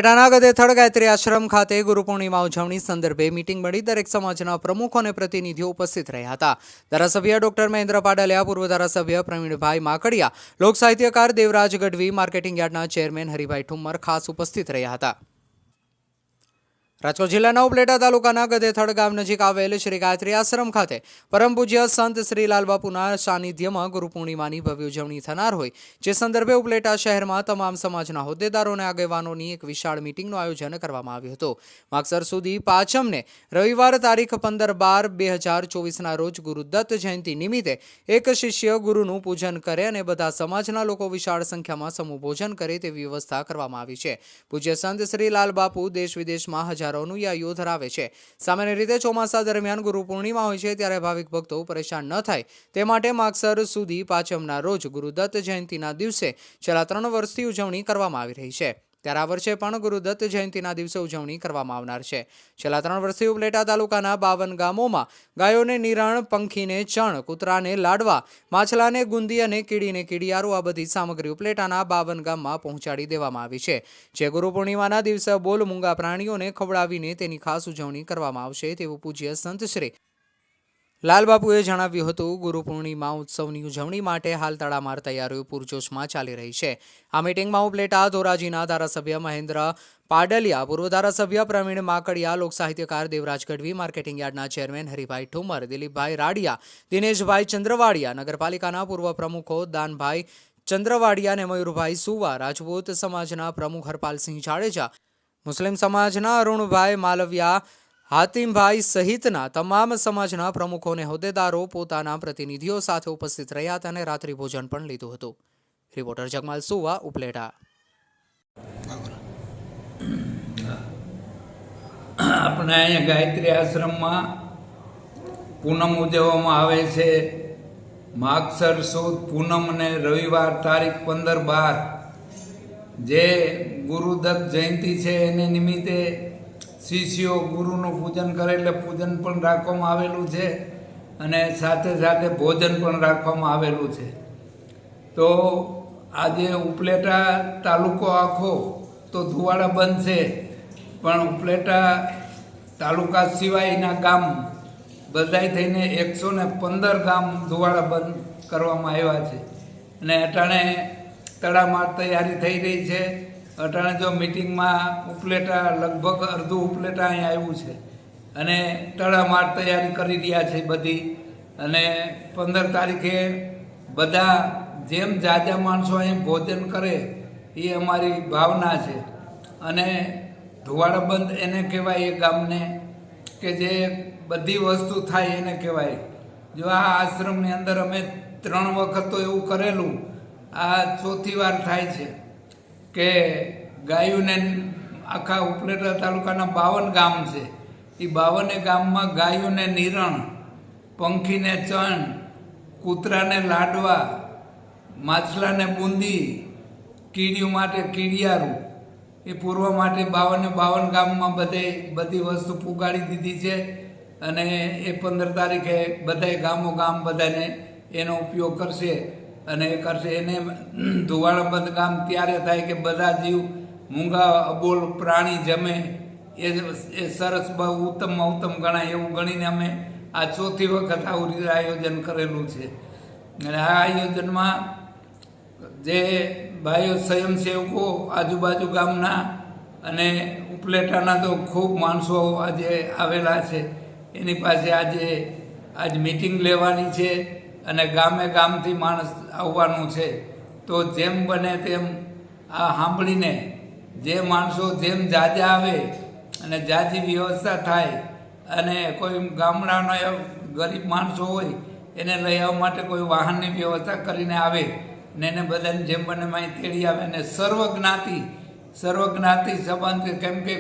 ઉપલેટાના ગદેથડ ગાયત્રી આશ્રમ ખાતે ગુરુ પૂર્ણિમા ઉજવણી સંદર્ભે મીટિંગ મળી દરેક સમાજના પ્રમુખો અને પ્રતિનિધિઓ ઉપસ્થિત રહ્યા હતા। ધારાસભ્ય ડોક્ટર મહેન્દ્ર પાડલિયા, પૂર્વ ધારાસભ્ય પ્રવીણભાઈ માકડિયા, લોક સાહિત્યકાર દેવરાજ ગઢવી, માર્કેટિંગ યાર્ડના ચેરમેન હરિભાઈ ઠુમ્મર ખાસ ઉપસ્થિત રહ્યા હતા। રાજકોટ જિલ્લાના ઉપલેટા તાલુકાના ગદેથડ ગામ નજીક આવેલ શ્રી ગાયત્રી આશ્રમ ખાતે પરમ પૂજ્ય સંત શ્રી લાલબાપુના સાનિધ્યમાં ગુરુ પૂર્ણિમાની ભવ્ય ઉજવણી થનાર હોય જે સંદર્ભે ઉપલેટા શહેરમાં તમામ સમાજના હોદ્દેદારો અને આગેવાનોની એક વિશાળ મીટિંગનું આયોજન કરવામાં આવ્યું હતું। માગસર સુધી પાંચમને રવિવાર તારીખ 15/12/2024ના રોજ ગુરુદત્ત જયંતિ નિમિત્તે એક શિષ્ય ગુરુનું પૂજન કરે અને બધા સમાજના લોકો વિશાળ સંખ્યામાં સમૂહ ભોજન કરે તેવી વ્યવસ્થા કરવામાં આવી છે। પૂજ્ય સંત શ્રી લાલબાપુ દેશ વિદેશમાં હજારો અનુયાયીઓ ધરાવે છે। સામાન્ય રીતે ચોમાસા દરમિયાન ગુરુ પૂર્ણિમા હોય છે ત્યારે ભાવિક ભક્તો પરેશાન ન થાય તે માટે માગસર સુધી પાંચમના રોજ ગુરુદત્ત જયંતિના દિવસે છેલ્લા 3 વર્ષથી ઉજવણી કરવામાં આવી રહી છે। ત્યારે આ વર્ષે પણ ગુરુદત્ત જયંતિના દિવસે ઉજવણી કરવામાં આવનાર છે। છેલ્લા 3 વર્ષથી ઉપલેટા તાલુકાના 52 ગામોમાં ગાયોને નિરણ, પંખીને ચણ, કૂતરાને લાડવા, માછલાને ગુંદી અને કીડીને કીડિયારું આ બધી સામગ્રી ઉપલેટાના 52 ગામમાં પહોંચાડી દેવામાં આવી છે। જે ગુરુ પૂર્ણિમાના દિવસે બોલ મૂંગા પ્રાણીઓને ખવડાવીને તેની ખાસ ઉજવણી કરવામાં આવશે તેવું પૂજ્ય સંત શ્રી લાલબાપુએ જણાવ્યું હતું। ગુરુ પૂર્ણિમા ઉત્સવની ઉજવણી માટે હાલ તડામાર તૈયારીઓ પૂરજોશમાં ચાલી રહી છે। આ મીટિંગમાં ઉપલેટા ધોરાજીના ધારાસભ્ય મહેન્દ્ર પાડલિયા, પૂર્વ ધારાસભ્ય પ્રવીણ માકડિયા, લોક સાહિત્યકાર દેવરાજ ગઢવી, માર્કેટિંગ યાર્ડના ચેરમેન હરિભાઈ ઠુમ્મર, દિલીપભાઈ રાડિયા, દિનેશભાઈ ચંદ્રવાડિયા, નગરપાલિકાના પૂર્વ પ્રમુખો દાનભાઈ ચંદ્રવાડિયા અને મયુરભાઈ સુવા, રાજપૂત સમાજના પ્રમુખ હરપાલસિંહ જાડેજા, મુસ્લિમ સમાજના અરુણભાઈ માલવિયા, હાતિમભાઈ સહિતના તમામ સમાજના પ્રમુખો અને હોદ્દેદારો પોતાના પ્રતિનિધિઓ સાથે ઉપસ્થિત રહ્યા હતા અને રાત્રિ ભોજન પણ લીધું હતું। રિપોર્ટર જગમાલ સુવા, ઉપલેટા। આપણે અહીંયા ગાયત્રી આશ્રમમાં પૂનમ ઉજવવામાં આવે છે। માગસર સુદ પૂનમ અને રવિવાર તારીખ 15/12 જે ગુરુદત્ત જયંતિ છે એને નિમિત્તે શિષ્યો ગુરુનું પૂજન કરે એટલે પૂજન પણ રાખવામાં આવેલું છે અને સાથે સાથે ભોજન પણ રાખવામાં આવેલું છે। તો આજે ઉપલેટા તાલુકો આખો તો ધુવાડા બંધ છે, પણ ઉપલેટા તાલુકા સિવાયના ગામ બધાય થઈને 115 ગામ ધુવાડા બંધ કરવામાં આવ્યા છે અને અટાણે તડામાર તૈયારી થઈ રહી છે। અટાણે જો મિટિંગમાં ઉપલેટા લગભગ અડધું ઉપલેટા અહીંયા આવ્યું છે અને તડામાર તૈયારી કરી રહ્યા છે બધી। અને 15 તારીખે બધા જેમ જાજા માણસો અહીં ભોજન કરે એ અમારી ભાવના છે। અને ધુવાડા બંધ એને કહેવાય એ ગામને કે જે બધી વસ્તુ થાય એને કહેવાય। જો આ આશ્રમની અંદર અમે 3 વખત તો એવું કરેલું, આ 4થી વાર થાય છે કે ગાયોને આખા ઉપલેટા તાલુકાના 52 ગામ છે, એ 52 ગામમાં ગાયોને નિરણ, પંખીને ચણ, કૂતરાને લાડવા, માછલાને બુંદી, કીડીઓ માટે કીડિયારું એ પૂરવા માટે 52 ગામમાં બધી વસ્તુ પુગાડી દીધી છે અને એ 15 તારીખે બધાય ગામ બધાને એનો ઉપયોગ કરશે અને એ કરશે। એને ધુવાડા બંધ ગામ ત્યારે થાય કે બધા જીવ મૂંગા અબોલ પ્રાણી જમે એ સરસ બહુ ઉત્તમમાં ઉત્તમ ગણાય એવું ગણીને અમે આ 4થી વખત આવું રીતે આયોજન કરેલું છે। અને આ આયોજનમાં જે ભાઈઓ સ્વયંસેવકો આજુબાજુ ગામના અને ઉપલેટાના તો ખૂબ માણસો આજે આવેલા છે, એની પાસે આજ મીટિંગ લેવાની છે અને ગામથી માણસ આવવાનું છે। તો જેમ બને તેમ આ સાંભળીને જે માણસો જેમ જાજા આવે અને જાજી વ્યવસ્થા થાય અને કોઈ ગામડાના ગરીબ માણસો હોય એને લઈ આવવા માટે કોઈ વાહનની વ્યવસ્થા કરીને આવે ને એને બધાને જેમ બને માહિતી તેડી આવે અને સર્વજ્ઞાતિ સંબંધ, કેમ કે